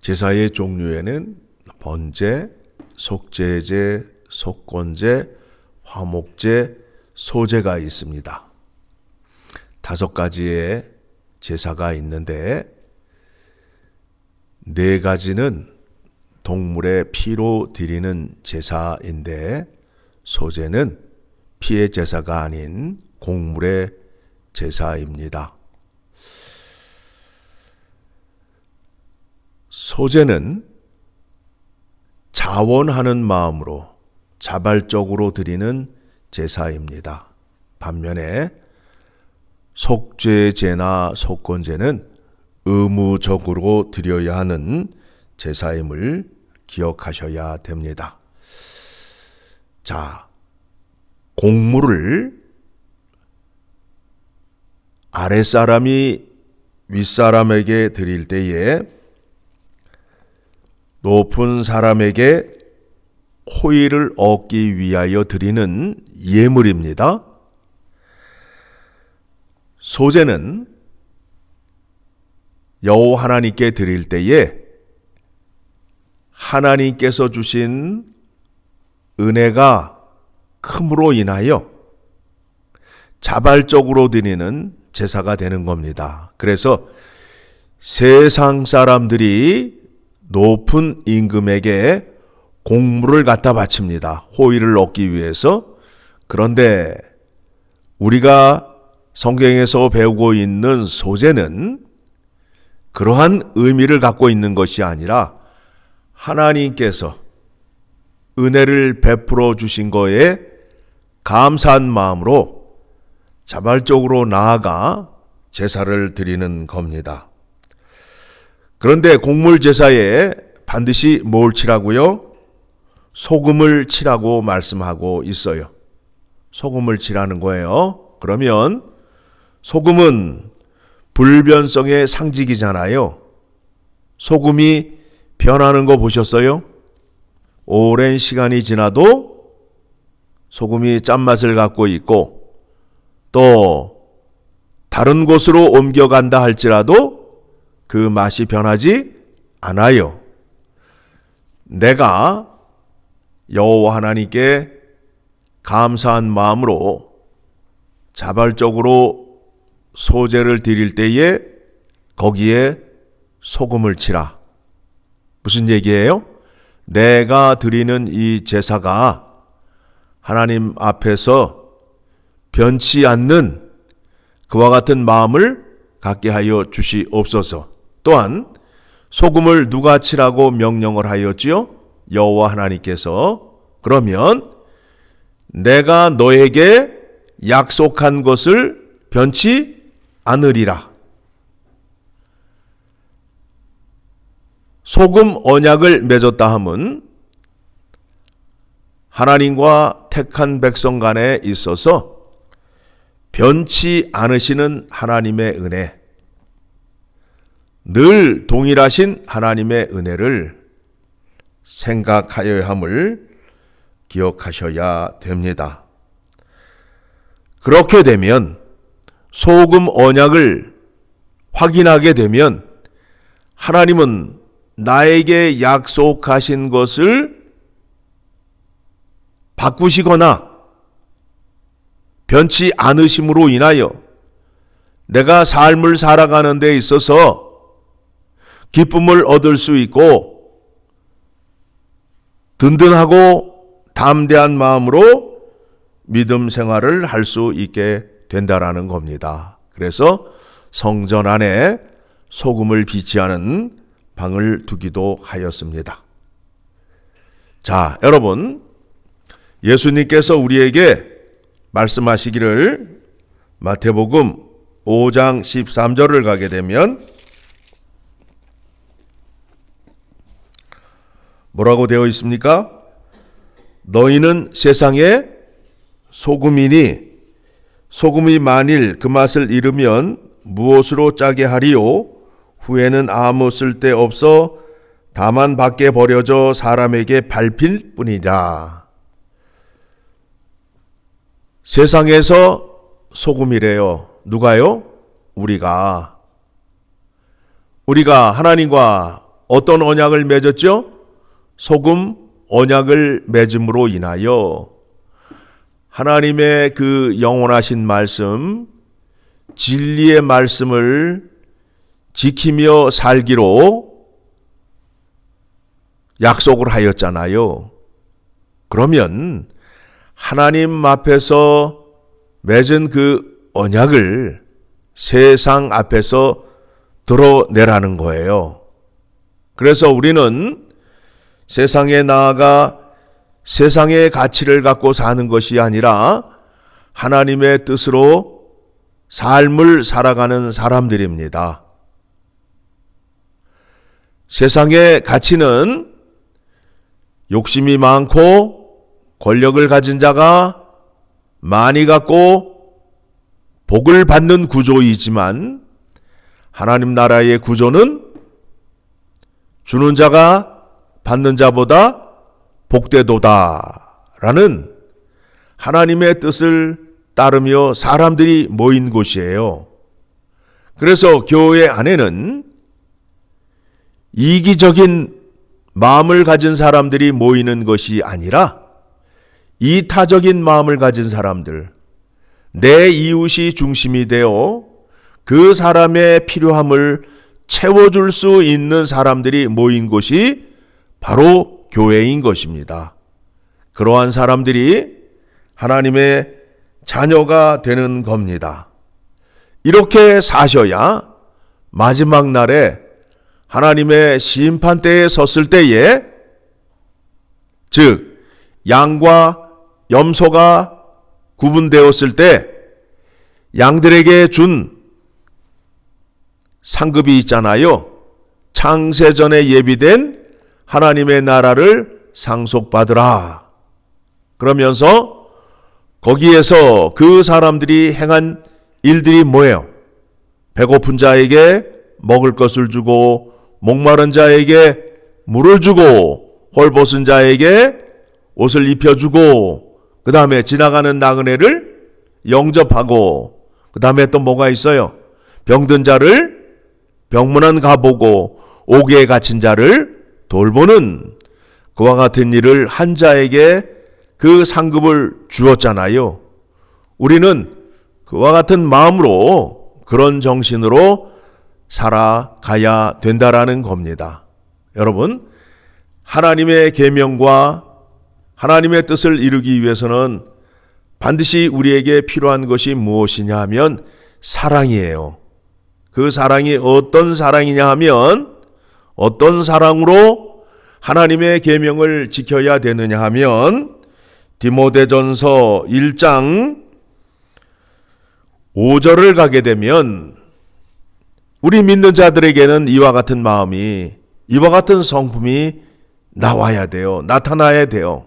제사의 종류에는 번제, 속죄제, 속건제, 화목제, 소제가 있습니다. 5가지의 제사가 있는데 4가지는 동물의 피로 드리는 제사인데 소제는 피의 제사가 아닌 곡물의 제사입니다. 소제는 자원하는 마음으로 자발적으로 드리는 제사입니다. 반면에 속죄제나 속건제는 의무적으로 드려야 하는 제사임을 기억하셔야 됩니다. 자, 곡물을 아랫사람이 윗사람에게 드릴 때에 높은 사람에게 호의를 얻기 위하여 드리는 예물입니다. 소제는 여호와 하나님께 드릴 때에 하나님께서 주신 은혜가 큼으로 인하여 자발적으로 드리는 제사가 되는 겁니다. 그래서 세상 사람들이 높은 임금에게 곡물을 갖다 바칩니다. 호의를 얻기 위해서. 그런데 우리가 성경에서 배우고 있는 소제는 그러한 의미를 갖고 있는 것이 아니라 하나님께서 은혜를 베풀어 주신 거에 감사한 마음으로 자발적으로 나아가 제사를 드리는 겁니다. 그런데 곡물 제사에 반드시 뭘 치라고요? 소금을 치라고 말씀하고 있어요. 소금을 치라는 거예요. 그러면 소금은 불변성의 상징이잖아요. 소금이 변하는 거 보셨어요? 오랜 시간이 지나도 소금이 짠맛을 갖고 있고 또 다른 곳으로 옮겨간다 할지라도 그 맛이 변하지 않아요. 내가 여호와 하나님께 감사한 마음으로 자발적으로 소제를 드릴 때에 거기에 소금을 치라. 무슨 얘기예요? 내가 드리는 이 제사가 하나님 앞에서 변치 않는 그와 같은 마음을 갖게 하여 주시옵소서. 또한 소금을 누가 치라고 명령을 하였지요? 여호와 하나님께서. 그러면 내가 너에게 약속한 것을 변치 않으리라. 소금 언약을 맺었다 함은 하나님과 택한 백성 간에 있어서 변치 않으시는 하나님의 은혜, 늘 동일하신 하나님의 은혜를 생각하여야 함을 기억하셔야 됩니다. 그렇게 되면 소금 언약을 확인하게 되면 하나님은 나에게 약속하신 것을 바꾸시거나 변치 않으심으로 인하여 내가 삶을 살아가는 데 있어서 기쁨을 얻을 수 있고 든든하고 담대한 마음으로 믿음 생활을 할 수 있게 된다라는 겁니다. 그래서 성전 안에 소금을 비치하는 방을 두기도 하였습니다. 자, 여러분, 예수님께서 우리에게 말씀하시기를 마태복음 5장 13절을 가게 되면 뭐라고 되어 있습니까? 너희는 세상의 소금이니 소금이 만일 그 맛을 잃으면 무엇으로 짜게 하리요? 후에는 아무 쓸데 없어 다만 밖에 버려져 사람에게 밟힐 뿐이라. 세상에서 소금이래요. 누가요? 우리가 하나님과 어떤 언약을 맺었죠? 소금 언약을 맺음으로 인하여 하나님의 그 영원하신 말씀, 진리의 말씀을 지키며 살기로 약속을 하였잖아요. 그러면 하나님 앞에서 맺은 그 언약을 세상 앞에서 드러내라는 거예요. 그래서 우리는 세상에 나아가 세상의 가치를 갖고 사는 것이 아니라 하나님의 뜻으로 삶을 살아가는 사람들입니다. 세상의 가치는 욕심이 많고 권력을 가진 자가 많이 갖고 복을 받는 구조이지만 하나님 나라의 구조는 주는 자가 받는 자보다 복되도다라는 하나님의 뜻을 따르며 사람들이 모인 곳이에요. 그래서 교회 안에는 이기적인 마음을 가진 사람들이 모이는 것이 아니라 이타적인 마음을 가진 사람들, 내 이웃이 중심이 되어 그 사람의 필요함을 채워줄 수 있는 사람들이 모인 곳이 바로 교회인 것입니다. 그러한 사람들이 하나님의 자녀가 되는 겁니다. 이렇게 사셔야 마지막 날에 하나님의 심판대에 섰을 때에, 즉 양과 염소가 구분되었을 때 양들에게 준 상급이 있잖아요. 창세전에 예비된 하나님의 나라를 상속받으라. 그러면서 거기에서 그 사람들이 행한 일들이 뭐예요? 배고픈 자에게 먹을 것을 주고, 목마른 자에게 물을 주고, 헐벗은 자에게 옷을 입혀주고, 그 다음에 지나가는 나그네를 영접하고, 그 다음에 또 뭐가 있어요? 병든 자를 병문안 가보고, 옥에 갇힌 자를 돌보는 그와 같은 일을 한 자에게 그 상급을 주었잖아요. 우리는 그와 같은 마음으로, 그런 정신으로 살아가야 된다라는 겁니다. 여러분, 하나님의 계명과 하나님의 뜻을 이루기 위해서는 반드시 우리에게 필요한 것이 무엇이냐 하면 사랑이에요. 그 사랑이 어떤 사랑이냐 하면, 어떤 사랑으로 하나님의 계명을 지켜야 되느냐 하면 디모데전서 1장 5절을 가게 되면 우리 믿는 자들에게는 이와 같은 마음이, 이와 같은 성품이 나와야 돼요. 나타나야 돼요.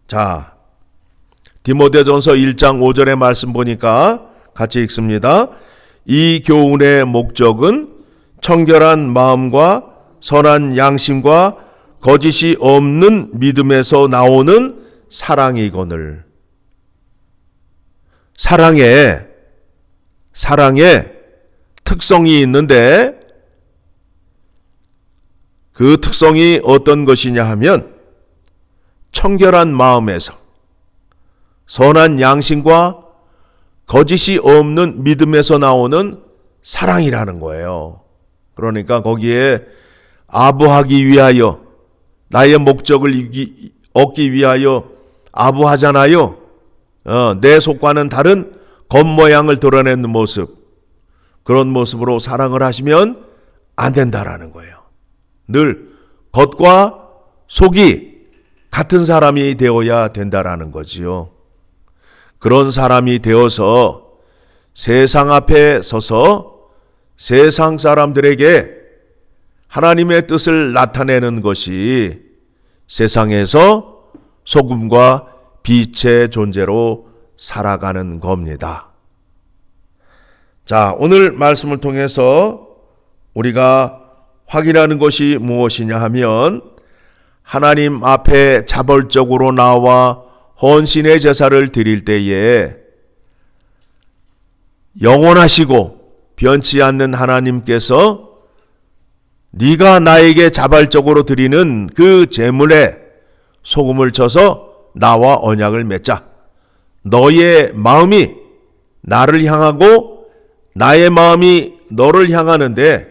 자, 디모데전서 1장 5절의 말씀 보니까 같이 읽습니다. 이 교훈의 목적은 청결한 마음과 선한 양심과 거짓이 없는 믿음에서 나오는 사랑이거늘. 사랑에 특성이 있는데 그 특성이 어떤 것이냐 하면 청결한 마음에서 선한 양심과 거짓이 없는 믿음에서 나오는 사랑이라는 거예요. 그러니까 거기에 아부하기 위하여, 나의 목적을 얻기 위하여 아부하잖아요. 내 속과는 다른 겉모양을 드러내는 모습, 그런 모습으로 사랑을 하시면 안 된다라는 거예요. 늘 겉과 속이 같은 사람이 되어야 된다라는 거지요. 그런 사람이 되어서 세상 앞에 서서 세상 사람들에게 하나님의 뜻을 나타내는 것이 세상에서 소금과 빛의 존재로 살아가는 겁니다. 자, 오늘 말씀을 통해서 우리가 확인하는 것이 무엇이냐 하면 하나님 앞에 자발적으로 나와 헌신의 제사를 드릴 때에 영원하시고 변치 않는 하나님께서 네가 나에게 자발적으로 드리는 그 제물에 소금을 쳐서 나와 언약을 맺자. 너의 마음이 나를 향하고 나의 마음이 너를 향하는데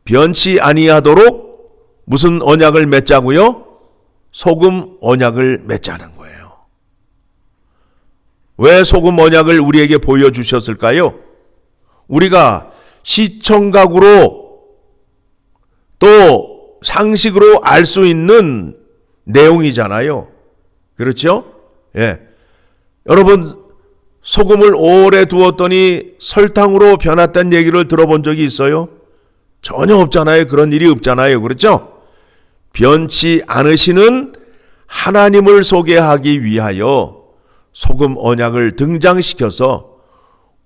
변치 아니하도록 무슨 언약을 맺자고요? 소금 언약을 맺자는 거예요. 왜 소금 언약을 우리에게 보여주셨을까요? 우리가 시청각으로 또 상식으로 알 수 있는 내용이잖아요. 그렇죠? 예. 여러분, 소금을 오래 두었더니 설탕으로 변했다는 얘기를 들어본 적이 있어요? 전혀 없잖아요. 그런 일이 없잖아요. 그렇죠? 변치 않으시는 하나님을 소개하기 위하여 소금 언약을 등장시켜서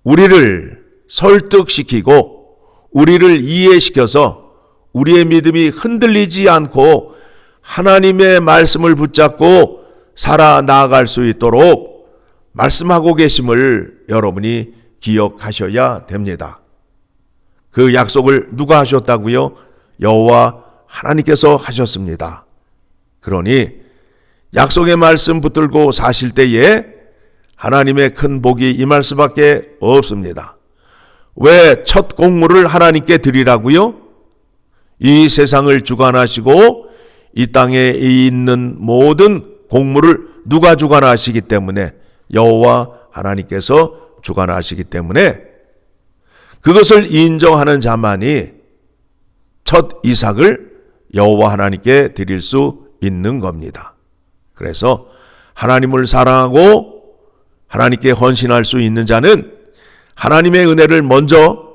우리를 설득시키고 우리를 이해시켜서 우리의 믿음이 흔들리지 않고 하나님의 말씀을 붙잡고 살아나갈 수 있도록 말씀하고 계심을 여러분이 기억하셔야 됩니다. 그 약속을 누가 하셨다고요? 여호와 하나님께서 하셨습니다. 그러니 약속의 말씀 붙들고 사실 때에 하나님의 큰 복이 임할 수밖에 없습니다. 왜 첫 공물을 하나님께 드리라고요? 이 세상을 주관하시고 이 땅에 있는 모든 공물을 누가 주관하시기 때문에 여호와 하나님께서 주관하시기 때문에 그것을 인정하는 자만이 첫 이삭을 여호와 하나님께 드릴 수 있는 겁니다. 그래서 하나님을 사랑하고 하나님께 헌신할 수 있는 자는 하나님의 은혜를 먼저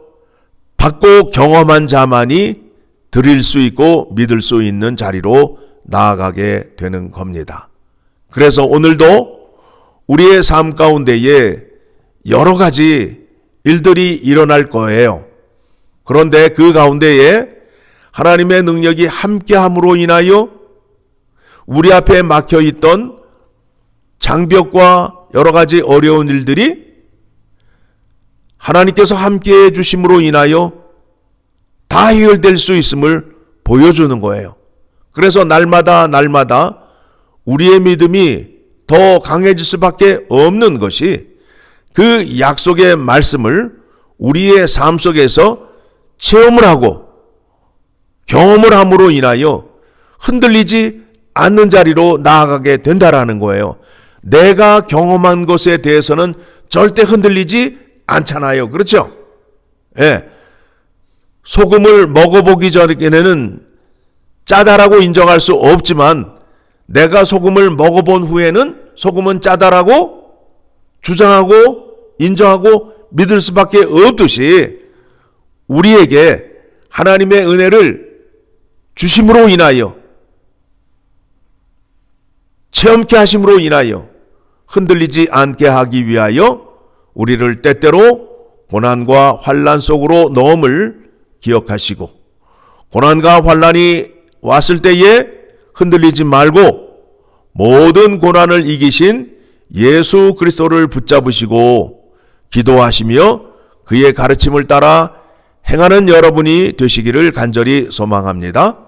받고 경험한 자만이 드릴 수 있고 믿을 수 있는 자리로 나아가게 되는 겁니다. 그래서 오늘도 우리의 삶 가운데에 여러 가지 일들이 일어날 거예요. 그런데 그 가운데에 하나님의 능력이 함께함으로 인하여 우리 앞에 막혀있던 장벽과 여러 가지 어려운 일들이 하나님께서 함께해 주심으로 인하여 다 해결될 수 있음을 보여주는 거예요. 그래서 날마다 우리의 믿음이 더 강해질 수밖에 없는 것이 그 약속의 말씀을 우리의 삶 속에서 체험을 하고 경험을 함으로 인하여 흔들리지 않는 자리로 나아가게 된다라는 거예요. 내가 경험한 것에 대해서는 절대 흔들리지 않잖아요. 그렇죠? 예. 소금을 먹어보기 전에는 짜다라고 인정할 수 없지만 내가 소금을 먹어본 후에는 소금은 짜다라고 주장하고 인정하고 믿을 수밖에 없듯이 우리에게 하나님의 은혜를 주심으로 인하여 체험케 하심으로 인하여 흔들리지 않게 하기 위하여 우리를 때때로 고난과 환난 속으로 넣음을 기억하시고 고난과 환난이 왔을 때에 흔들리지 말고 모든 고난을 이기신 예수 그리스도를 붙잡으시고 기도하시며 그의 가르침을 따라 행하는 여러분이 되시기를 간절히 소망합니다.